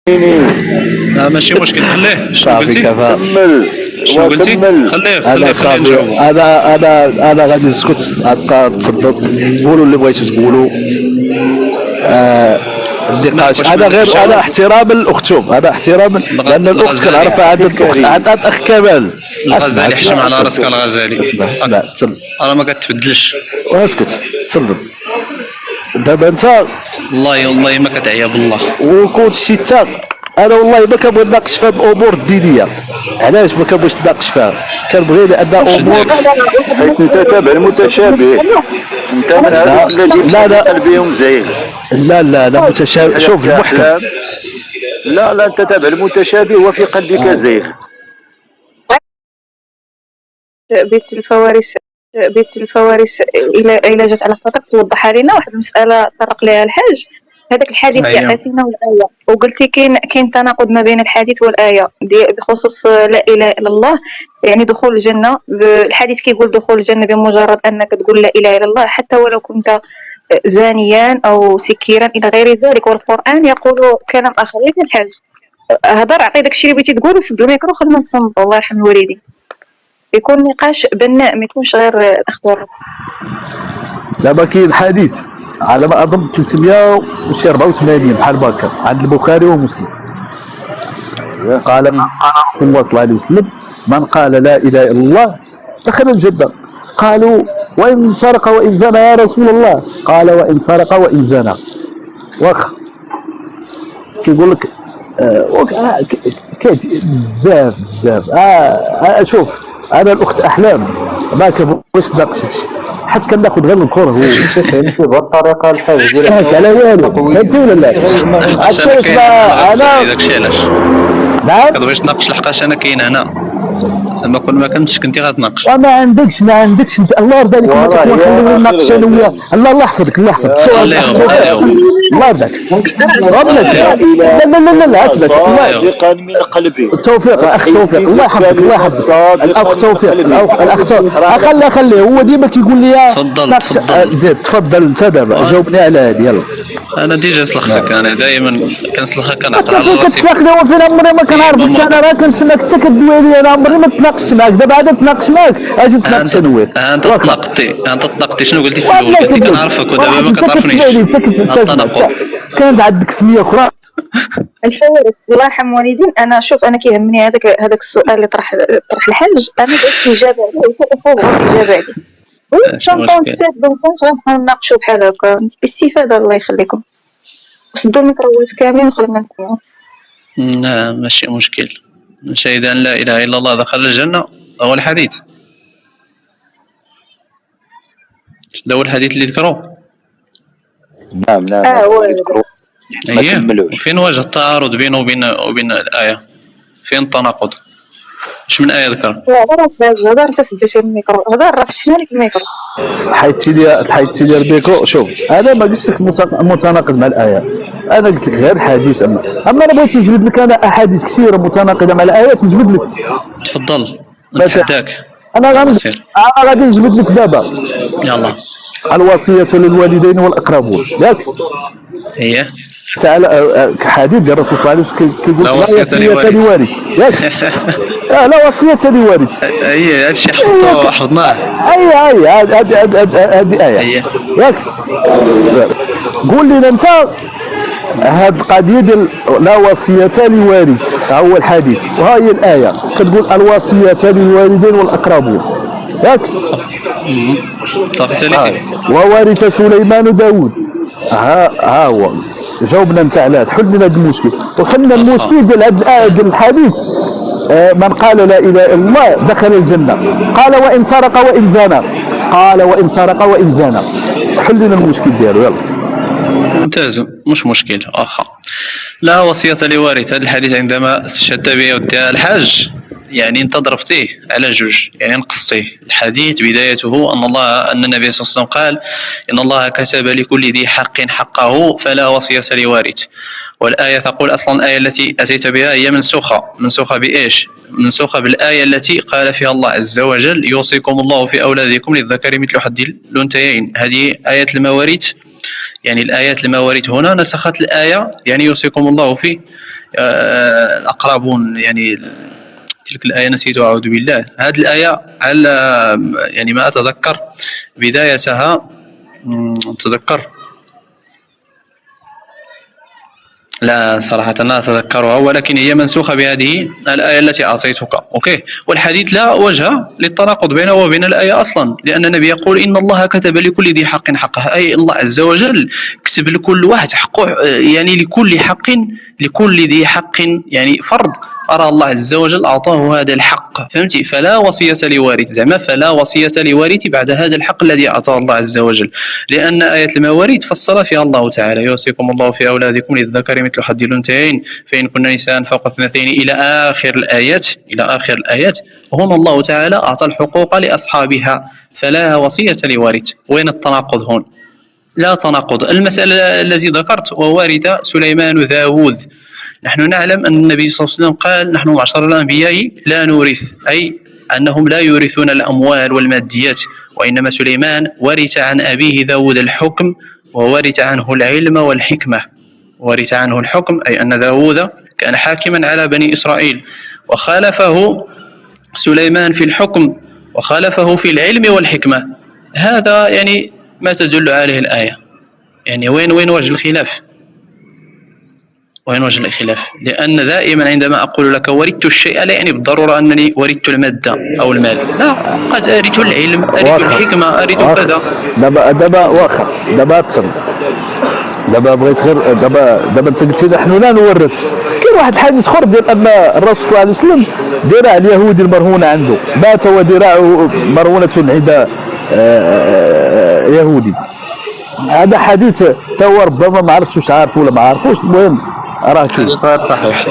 لا ماشي مشكل، خليه. شنو صافي قلتي؟ كفى. كمل شنو قلتي؟ خليه انا خليه صافي، نجاوبو. انا غادي نسكت، غتبقى تصدق قولوا اللي بغيتو تقولوا. النقاش انا غير انا احتراما للاختهم، انا احتراما لان الاخت كنعرفها عند الاخت عند اخ كمال. الغزالي حشم على راسك الغزالي. اسمع راه ما كتبدلش. اسكت تصدق. دابا انت والله ما كتعيا بالله. وكنت شي تا انا والله ما كنبغي نناقش في هاد الامور الدينيه. علاش ما كنبغيش نناقش فيها؟ كنبغي لان امور حيت انت تابع المتشابه، انت من هذوك الذين قلبهم زين. لا متشابه. شوف المحكم. لا انت تابع المتشابه وفي قلبك زيغ. بيت الفوارس إلى جات على خاطرك توضحها لنا واحد المسألة طرق لها الحاج. هذاك الحديث اللي عطيتينا والآية، وقلتي كاين تناقض ما بين الحديث والآية بخصوص لا إله إلا الله، يعني دخول الجنة. الحديث كيقول دخول الجنة بمجرد أنك تقول لا إله إلا الله، حتى ولو كنت زانيا أو سكيرا إلى غير ذلك. والقرآن يقول كلام آخر. يا الحاج هضر، عطي داكشي اللي بغيتي تقول وسد الميكرو وخلينا نتصنتوا. الله يرحم الوالدين، يكون نقاش بناء، ما يكونش غير الاخبار. دابا كاين حديث على ما اظن 384 بحال هكا عند البخاري ومسلم. قال رسول الله صلى الله عليه وسلم: من قال لا اله الا الله دخل الجنه. قالوا: وان سرق وان زنى يا رسول الله؟ قال: وان سرق وان زنى. واخا كيقول لك بزاف شوف انا الاخت احلام ما كنبغيش نناقش حيت كناخذ غير الكره. هو فهمتي بهذه الطريقه الحاج ديالك على والو، فهمتي ولا لا؟ انا داكشي علاش نعم كتبغيش تناقش لحقاش انا كاين هنا. ما كنتش كنتي غتناقش. وما عندكش انت. الله يرضى عليك ما خلينا نناقش انا وياه. الله يحفظك الله يحفظك. الله يرضى لا صادقا من قلبي. التوفيق اخ توفيق. الله يحفظك الله يحفظك. الاخ توفيق الاخ خليه هو ديما كيقول لي تفضل زيد تفضل انت دابا جاوبني على هذه. يلا انا ديجا سلختك، انا دائما كنسلخك كنعطي على راسي. كتسلخني وفين عمري ما كنعرفك انا، راه كنتسناك حتى كدوي لي. انا عمري ما تناقشت معاك، دابا عاد نتناقش معاك اجي نتناقش انا وياك. انت طلقتي شنو قلتي في الاول؟ قلتي كنعرفك ودابا ما كتعرفنيش. التناقض كانت عندك سميه اخرى. الله يرحم والدين. انا شوف انا كيهمني هذاك السؤال اللي طرح الحاج، انا درت اجابه عليه حتى الاخوه اجابه عليه. شنطون ستات دونك غنبقاو نناقشوا بحال هكا باستفاده. الله يخليكم وسدوا الميكرووات كاملين وخلينا نسمعوا. لا ماشي مشكل. شهد ان لا اله الا الله دخل الجنه، هو الحديث. هذا هو الحديث اللي ذكروه. نعم هو اييه. وفين وجه التعارض بينه وبين الايه؟ فين التناقض؟ اش من ايه ذكر؟ لا هضر انت سديتي الميكرو. هضر راه فتحنا لك الميكرو. حيدتي لي الميكرو. شوف انا ما قلت لك متناقض مع الايه، انا قلت لك غير الحديث. اما انا بغيت نجبد لك انا احاديث كثيره متناقضه مع الايات نجبد لك. تفضل نتحداك. انا غادي نجبد لك دابا. يلا. الوصيه للوالدين والاقربون ياك. اييه. تعالى حديث ديال الرسول صلى الله عليه وسلم كيقول لا وصيه لوارث ياك. لا وصيه لوارث. اييه هادشي حفظناه. هذه ايه ياك. قول لي انت هاد القضيه ديال لا وصيه لوارث، هو الحديث وها هي الايه كتقول الوصيه للوالدين والاقربون ياك. صافي ساليتي. وورث سليمان داوود. ها هو جاوبنا انت على هذا. حل لنا هذا المشكل وحلنا المشكل ديال هذه الايه ديال الحديث. من قال لا اله الا الله دخل الجنه. قال وان سرق وان زنى. قال وان سرق وان زنى. حل لنا المشكل ديالو. يلا ممتاز مش مشكل. واخا لا وصيه لوارث، هذا الحديث عندما شد به الحاج يعني انت ضربتيه على جوج، يعني نقصتيه. الحديث بدايته ان النبي صلى الله عليه وسلم قال ان الله كتب لكل ذي حق حقه فلا وصيه لوارث. والايه تقول اصلا الايه التي اتيت بها هي منسوخه بايش؟ منسوخه بالايه التي قال فيها الله عز وجل يوصيكم الله في اولادكم للذكر مثل حظ الانثيين. هذه ايه المواريث يعني الآيات المواريث هنا نسخت الآية يعني يوصيكم الله في الأقربون، يعني تلك الآية نسيتها أعوذ بالله. هذه الآية على يعني ما أتذكر بدايتها، أتذكر لا صراحة لا أتذكرها، ولكن هي منسوخة بهذه الآية التي أعطيتك. أوكي. والحديث لا وجه للتناقض بينه وبين الآية أصلا، لأن النبي يقول إن الله كتب لكل ذي حق حقه، أي الله عز وجل كتب لكل واحد حقه، يعني لكل ذي حق يعني فرض أرى الله عز وجل أعطاه هذا الحق، فهمتي؟ فلا وصية لوارث، زعما فلا وصية لوارث بعد هذا الحق الذي أعطاه الله عز وجل، لأن آية المواريث فصل فيها الله تعالى يوصيكم الله في أولادكم للذكر مثل حظ الأنثيين فإن كن نساء فوق اثنتين إلى آخر الآيات. هنا الله تعالى أعطى الحقوق لأصحابها، فلا وصية لوارث. وين التناقض هون؟ لا تناقض. المسألة التي ذكرت ووارث سليمان داوود، نحن نعلم أن النبي صلى الله عليه وسلم قال نحن معشر الأنبياء لا نورث، أي أنهم لا يورثون الأموال والماديات، وإنما سليمان ورث عن أبيه داود الحكم وورث عنه العلم والحكمة. ورث عنه الحكم أي أن داود كان حاكما على بني إسرائيل، وخالفه سليمان في الحكم وخالفه في العلم والحكمة. هذا يعني ما تدل عليه الآية. يعني وين وجه الخلاف؟ وين وجه الخلاف؟ لأن دائما عندما أقول لك ورثت الشيء لا يعني بالضرورة أنني ورثت المادة أو المال، لا، قد أرث العلم، أرث الحكمة، أرث كذا. دابا تصمت، دابا بغيت غير دابا انت قلتي نحن لا نورث. كاين واحد الحديث اخر ديال ان الرسول صلى الله عليه وسلم ذراع اليهودي المرهونه عنده مات وذراعه مرهونه عند يهودي. هذا حديث تا هو ربما ما عرفتش واش عارفه ولا ما عارفوش، المهم راه كاين غير صحيح.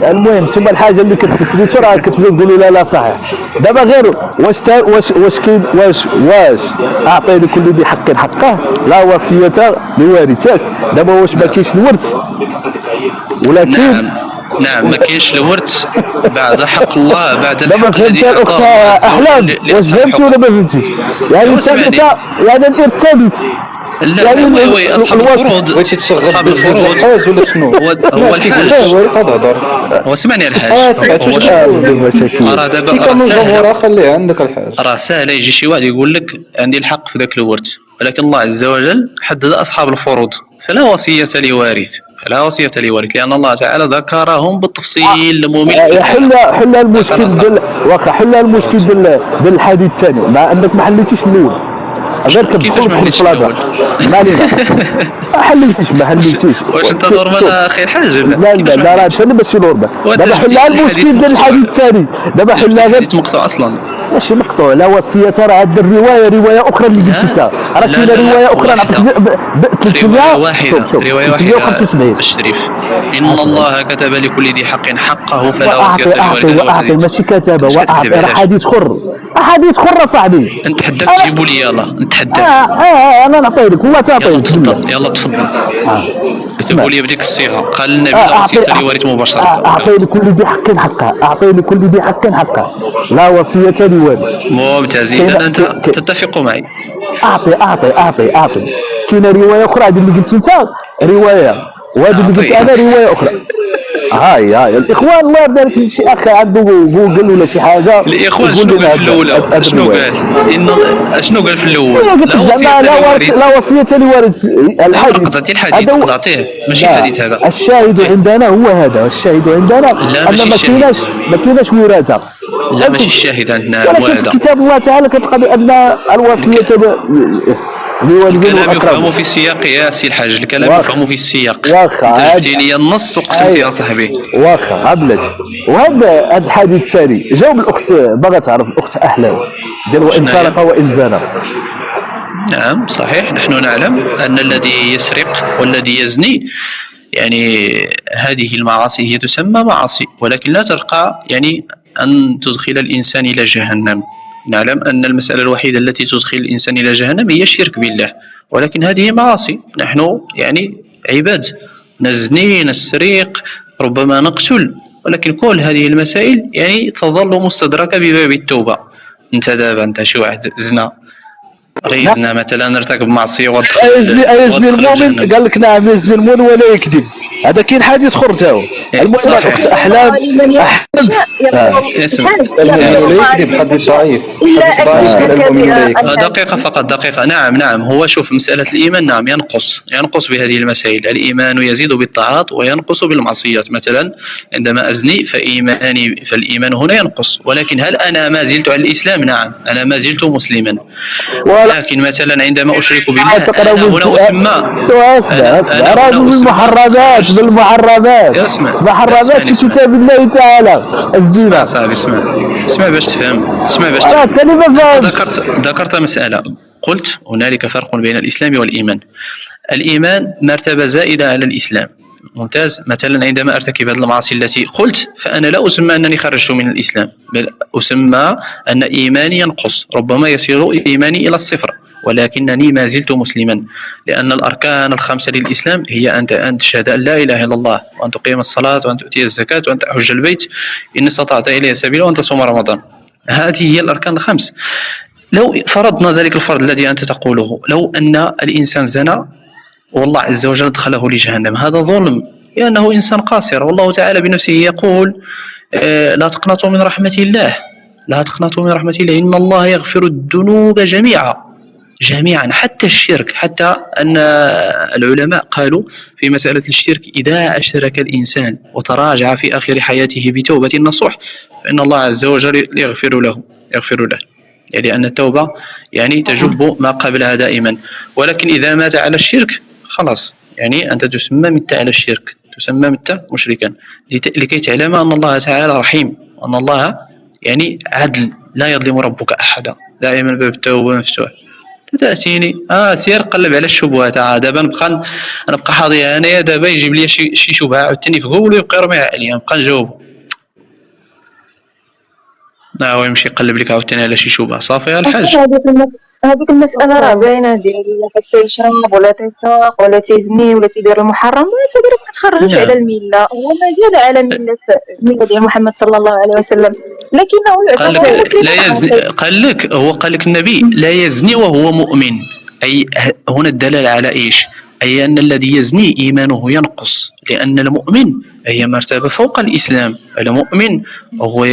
المهم ثم الحاجه اللي كتثبتوا راه كتبداو تقولوا لا صحيح. دابا غير واش كاين واش اعطي لكل ذي حق حقه لا وصيه لوارثك. دابا واش ما كاينش الورث ولكن نعم ما كاينش الورث بعد حق الله، بعد دابا الحق الذي فهمت الاخت احلام؟ واش فهمتي ولا ما فهمتيش؟ يعني انت يعني الارتبط لا يعني وي اصحاب الفروض، اصحاب الفروض الحاج ولا شنو؟ هو الحاج. هو سمعني الحاج، راه دابا الجمهور خليه عندك الحاج. راه ساهل يجي شي واحد يقول لك عندي الحق في ذاك الورث، ولكن الله عز وجل حدد اصحاب الفروض فلا وصية لوارث، لأن الله تعالى ذكرهم بالتفصيل الممل. حل المشكل حل المشكل بالحديث الثاني، مع انك ما حليتيش الاول. غير كتدخل في الهضره ما علينا. ما حليتيش واش انت نورمال اخي الحاج؟ لا راه انت ماشي نورمال. دابا حل المشكل ديال الحديث الثاني، دابا حلها غير مقطوع اصلا ماشي مقطوع. لا وصية راه عند رواية أخرى اللي قلت أنت، راه كاينة رواية أخرى نعطيك 300 رواية واحدة الشريف. إن الله كتب لكل ذي حق حقه فلا وصية لوارث. وأعطي ماشي كتابة، وأعطي راه حديث خر صاحبي. أنت حداك تجيبوا لي يلاه، أنت حداك. أنا نعطي لك والله تعطيك. يلا تفضل. كتبوا لي بديك الصيغة، قال النبي لا وصية لوارث مباشرة. أعطي لكل ذي حق حقه، لا وصية لوارث. ممتاز، إذا أنت تتفق معي. أعطي كاينة رواية أخرى هذه اللي قلت أنت رواية، وهذه اللي قلت أنا رواية أخرى. هاي الإخوان الله يرضى عليك شي أخ عنده جوجل ولا شي حاجة. الإخوان شنو قال في الأولى؟ شنو قال في الأول؟ لا وصية لوارث. الحديث قد أعطيه ماشي الحديث هذا. الشاهد عندنا هو هذا، الشاهد عندنا أن ما كايناش وراثة. لا ماشي الشاهد عندنا وهذا. كتاب الله تعالى كتبقى بأن الوصية الكلام يفهم في السياق يا سي الحاج، الكلام يفهم في السياق. انت جبتي لي النص وقسمتي يا صاحبي. واخا بلاتي. وهذا الحديث الثاني جاوب الاخت باغا تعرف، الاخت احلام ديال وان سرق وان زنى. نعم صحيح، نحن نعلم ان الذي يسرق والذي يزني يعني هذه المعاصي هي تسمى معاصي، ولكن لا ترقى يعني ان تدخل الانسان الى جهنم. نعلم أن المسألة الوحيدة التي تدخل الإنسان إلى جهنم هي الشرك بالله، ولكن هذه معاصي. نحن يعني عباد، نزني، نسرق، ربما نقتل، ولكن كل هذه المسائل يعني تظل مستدركة بباب التوبة. انت دابا انت شي واحد زنا غيزنا مثلا ارتكب معصيه أيزني المؤمن، قال لك نعم يزني المؤمن ولا يكذب. هذا كاين حديث اخر تا هو. المهم وقت احلام اسمع ولا يكذب حديث ضعيف. حديث ضعيف المؤمن لا يكذب. دقيقة فقط، دقيقة. نعم هو شوف مسألة الإيمان نعم ينقص بهذه المسائل. الإيمان يزيد بالطاعات وينقص بالمعصيات. مثلا عندما أزني فالإيمان هنا ينقص، ولكن هل أنا ما زلت على الإسلام؟ نعم أنا ما زلت مسلما، ولكن مثلا عندما أشرك بالله أنا هنا أسمى بالمحرمات في كتاب الله تعالى. الزنا صاحبي اسمع باش تفهم. ذكرت مسألة، قلت هنالك فرق بين الإسلام والإيمان. الإيمان مرتبة زائدة على الإسلام. ممتاز. مثلا عندما أرتكب هذه المعاصي التي قلت، فأنا لا أسمى أنني خرجت من الإسلام، بل أسمى أن إيماني ينقص، ربما يصير إيماني إلى الصفر، ولكنني ما زلت مسلما، لأن الأركان الخمسة للإسلام هي أن تشهد أن لا إله إلا الله، وأن تقيم الصلاة، وأن تؤتي الزكاة، وأن تحج البيت إن استطعت إليه سبيلا، وأن تصوم رمضان. هذه هي الأركان الخمس. لو فرضنا ذلك الفرض الذي أنت تقوله، لو أن الإنسان زنى والله عز وجل أدخله لجهنم، هذا ظلم، لأنه إنسان قاصر. والله تعالى بنفسه يقول لا تقنطوا من رحمة الله، لا تقنطوا من رحمة الله، إن الله يغفر الذنوب جميعا حتى الشرك. حتى أن العلماء قالوا في مسألة الشرك إذا أشرك الإنسان وتراجع في آخر حياته بتوبة نصوح فإن الله عز وجل يغفر له، يعني أن التوبة يعني تجب ما قبلها دائما. ولكن إذا مات على الشرك خلاص، يعني أنت تسمى مت على الشرك، تسمى مت مشركا، لكي تعلم أن الله تعالى رحيم، وأن الله يعني عدل، لا يظلم ربك أحدا، دائما باب التوبة مفتوح. تأتيني سير قلب على الشبهات، دابا نبقى حاضي انايا، دابا يجيب لي شي شبهه عاوتاني في جوجل ويبقى يرميها عليا، نبقى نجاوبو. هو يمشي يقلب لك عاوتاني على شي شبهه، صافي الحاج. هذيك المسألة راه باينة، ديال حتى يشرب ولا تيسرق ولا تيزني ولا تيدير المحرم، ما كتخرجوش على الملة، هو مازال على ملة ديال محمد صلى الله عليه وسلم، لكنه يعتبر مسلم. قال لك النبي لا يزني وهو مؤمن. أي هنا الدلالة على إيش؟ أي أن الذي يزني إيمانه ينقص، لأن المؤمن هي مرتبة فوق الإسلام. المؤمن هو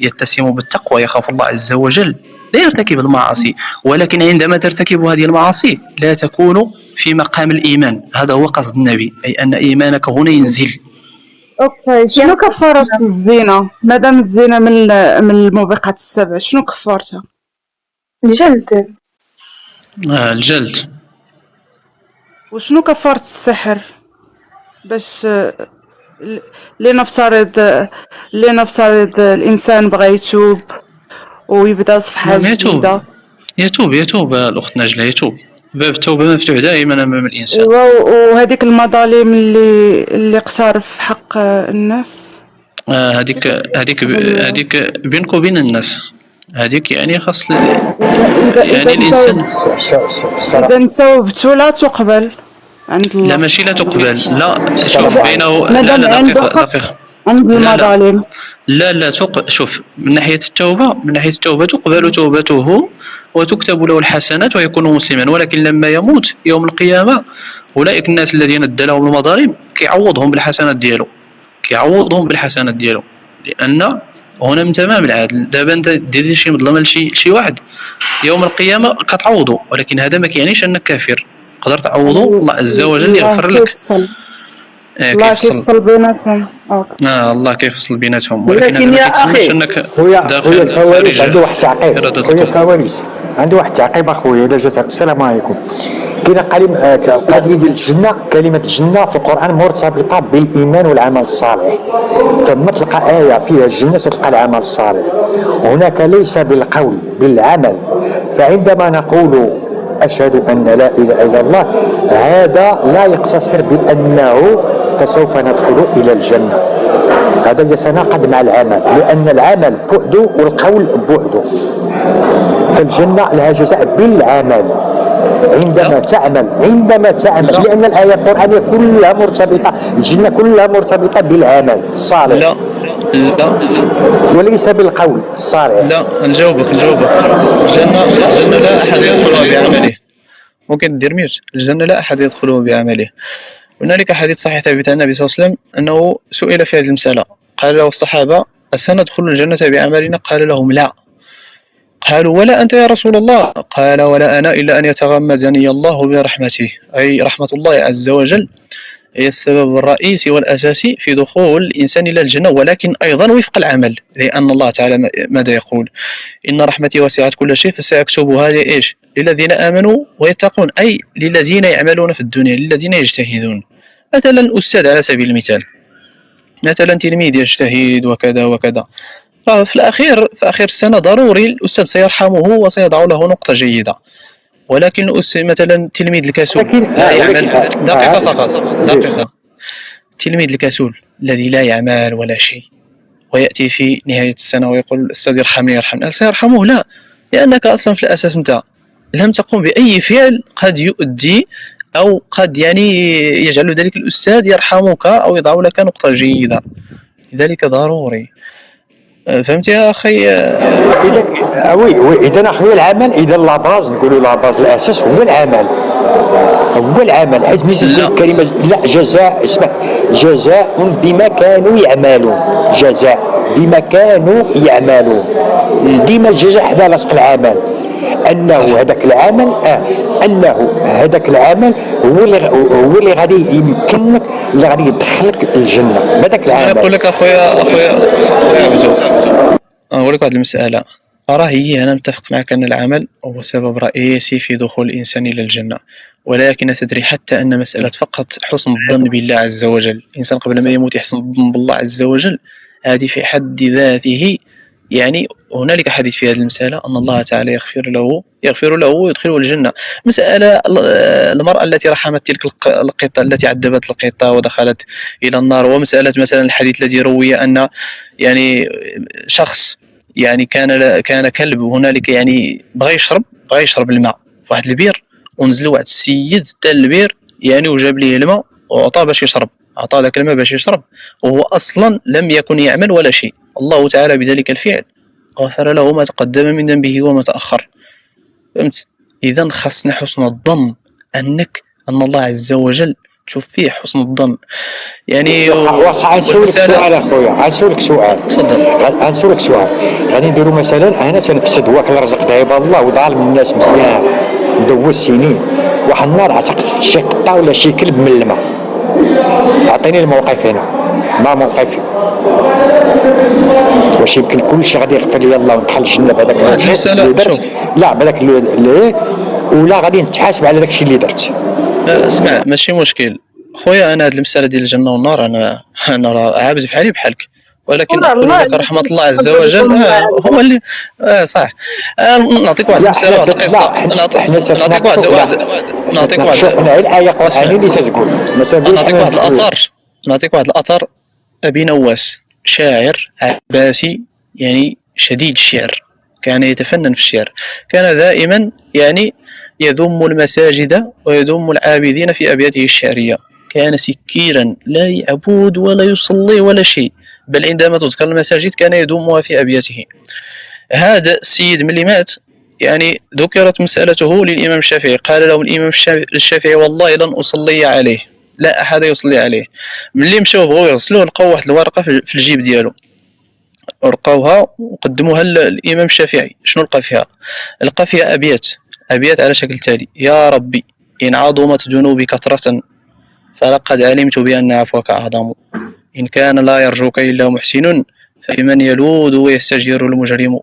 يتسم بالتقوى، يخاف الله عز وجل، لا يرتكب المعاصي، ولكن عندما ترتكب هذه المعاصي لا تكون في مقام الإيمان. هذا هو قصد النبي، أي أن إيمانك هنا ينزل. اوكي، شنو كفارة الزنا؟ مادام الزنا من الموبقات السبع، شنو كفارتها؟ الجلد. الجلد. وشنو كفارة السحر؟ باش لنفترض الإنسان بغى يتوب ويبدا صفحة جديدة. يتوب الأخت نجلة، يتوب. باب التوبة مفتوح دائما أمام الإنسان. وهذيك المظالم اللي اقترف حق الناس، هذيك بينك وبين الناس، هذيك يعني خاص يعني الإنسان إذا انتوبت لا تقبل عند الله. لا ماشي لا تقبل، لا شوف بينه لا دقيقة عند المظالم. لا شوف، من ناحية التوبة تقبل توبته وتكتب له الحسنات ويكون مسلما، ولكن لما يموت يوم القيامة أولئك الناس الذين ادلهم المظالم كيعوضهم بالحسنات ديالو، لأن هنا من تمام العدل. دابا انت ديري شي مظلمة لشي واحد يوم القيامة كتعوضه، ولكن هذا ما كيعنيش انك كافر، تقدر تعوضه، الله عز وجل يغفر لك. الله كيفصل بيناتهم. الله كيفصل بيناتهم، ولكن يا أخي خويا الفوارس عنده واحد التعقيب، أخويا إلا جات. السلام عليكم. كاينه قضيه ديال الجنه، كلمه الجنه في القران مرتبطه بالايمان والعمل الصالح، فما تلقى ايه فيها الجنه تلقى العمل الصالح، هناك ليس بالقول بالعمل. فعندما نقول اشهد ان لا اله الا الله، هذا لا يقتصر بانه فسوف ندخل الى الجنه، هذا يتناقض مع العمل، لان العمل بعده والقول بعده، فالجنه لها جزاء بالعمل عندما تعمل لا. لأن الآية القرآنية كلها مرتبطة، الجنة كلها مرتبطة بالعمل الصالح لا لا وليس بالقول الصالح. لا، نجاوبك. الجنة لا أحد يدخلها بعمله. ممكن دير ميوت. الجنة لا أحد يدخله بعمله. هنالك حديث صحيح ثابت عن النبي صلى الله عليه وسلم أنه سئل في هذه المسألة، قال له الصحابة: أسندخل الجنة بعملنا؟ قال لهم: لا. قالوا: ولا أنت يا رسول الله؟ قال: ولا أنا، إلا أن يتغمدني الله برحمته. أي رحمة الله عز وجل هي السبب الرئيسي والأساسي في دخول الإنسان إلى الجنة، ولكن أيضا وفق العمل، لأن الله تعالى ماذا يقول؟ إن رحمتي وسعت كل شيء فسأكتبها لإيش؟ للذين آمنوا ويتقون، أي للذين يعملون في الدنيا، للذين يجتهدون. مثلا أستاذ على سبيل المثال، مثلا تلميذ يجتهد وكذا وكذا، ففي آخر السنة ضروري الأستاذ سيرحمه وسيضع له نقطة جيدة. ولكن مثلا التلميذ الكسول لا يعمل. دقيقة فقط، دقيقة. التلميذ الكسول الذي لا يعمل ولا شيء، ويأتي في نهاية السنة ويقول: الأستاذ يرحمني، هل سيرحمه؟ لا، لأنك أصلا في الأساس أنت لم تقوم بأي فعل قد يؤدي أو قد يجعل ذلك الأستاذ يرحمك أو يضع لك نقطة جيدة. لذلك ضروري. فهمت يا أخي؟ وي إذا أخويا العمل، إذا لاباز نقولوا لاباز الأساس هو العمل، حيت ملي تقول الكلمة لا جزاء، اسمع، جزاء بما كانوا يعملون، ديما الجزاء حدا لاصق العمل، أنه هذاك العمل هو اللي غادي يمكنك، اللي غادي يدخلك الجنة بهذاك العمل. نقول لك أخويا عبدو، أقول لك واحد المسألة. أنا متفق معك أن العمل هو سبب رئيسي في دخول الإنسان إلى الجنة، ولكن تدري حتى أن مسألة فقط حسن الظن بالله عز وجل، الإنسان قبل ما يموت يحسن الظن بالله عز وجل، هذه في حد ذاته هنالك حديث في هذه المسألة أن الله تعالى يغفر له ويدخله الجنة. مسألة المرأة التي رحمت تلك القطة التي عذبت القطة ودخلت إلى النار، ومسألة مثلا الحديث الذي روي أن شخص كان كلب هنالك بغى يشرب الماء في واحد البير، ونزل واحد السيد تاع البير وجاب ليه الماء وعطاه باش يشرب، عطاه لك الماء باش يشرب، وهو أصلا لم يكن يعمل ولا شيء. الله تعالى بذلك الفعل غفر له ما تقدم من ذنبه وما تأخر. فهمت؟ إذا خصنا حسن الظن أن الله عز وجل تشوف فيه حسن الظن. غنسولك سؤال اخويا، غنسولك سؤال. تفضل. غنسولك سؤال. غادي نديرو مثلا انا تنفسد هو كنرزق د عباد الله وظالم الناس مزيان دوز سنين، واحد النهار عتقص شي قطه ولا شي كلب من الماء، اعطيني الموقف هنا، ما موقفي؟ واش يمكن كلشي غادي يغفر لي الله وندخل الجنه بهذاك المسألة؟ لا بهذاك ولا غادي نتحاسب على داكشي اللي درت؟ اسمع، ماشي مشكل خويا، انا هاد المسألة ديال الجنة والنار انا عابد بحالي بحالك، ولكن اقول لك رحمة الله عز وجل هو اللي صح. نعطيك واحد المسألة، واحد القصة، نعطيك واحد الأثر. أبي نواس شاعر عباسي شديد الشعر، كان يتفنن في الشعر، كان دائما يذم المساجد ويذم العابدين في أبياته الشعرية. كان سكيرا لا يعبد ولا يصلي ولا شيء، بل عندما تذكر المساجد كان يذمها في أبياته. هذا السيد من اللي مات ذكرت مسألته للإمام الشافعي، قال له الإمام الشافعي: والله لن أصلي عليه، لا أحد يصلي عليه. ملي مشاو بغاو يغسلوه لقاو واحد الورقة في الجيب ديالو، ورقاوها وقدموها للإمام الشافعي. شنو لقى فيها؟ لقى فيها أبيات على شكل تالي: يا ربي إن عظمت ذنوبي كثرة فلقد علمت بأن عفوك أعظم، إن كان لا يرجوك إلا محسن فلمن يلوذ ويستجير المجرم،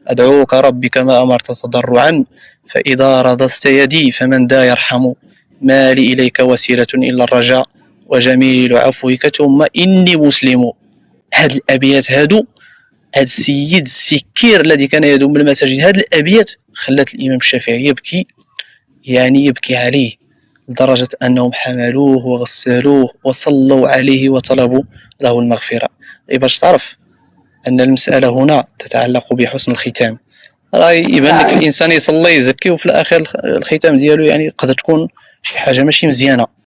أدعوك ربي كما أمرت تضرعا فإذا رضست يدي فمن ذا يرحم، ما لي إليك وسيلة إلا الرجاء وجميل عفوك ثم إني مسلم. هاد الأبيات هاد السيد السكير الذي كان يذم المساجد، هاد الأبيات خلت الإمام الشافعي يبكي، يبكي عليه لدرجة أنهم حملوه وغسلوه وصلوا عليه وطلبوا له المغفرة. باش تعرف أن المسألة هنا تتعلق بحسن الختام. راه يبان لك الانسان يصلي يزكي وفي الاخر الختام ديالو يعني قد تكون شي حاجه ماشي مزيانه.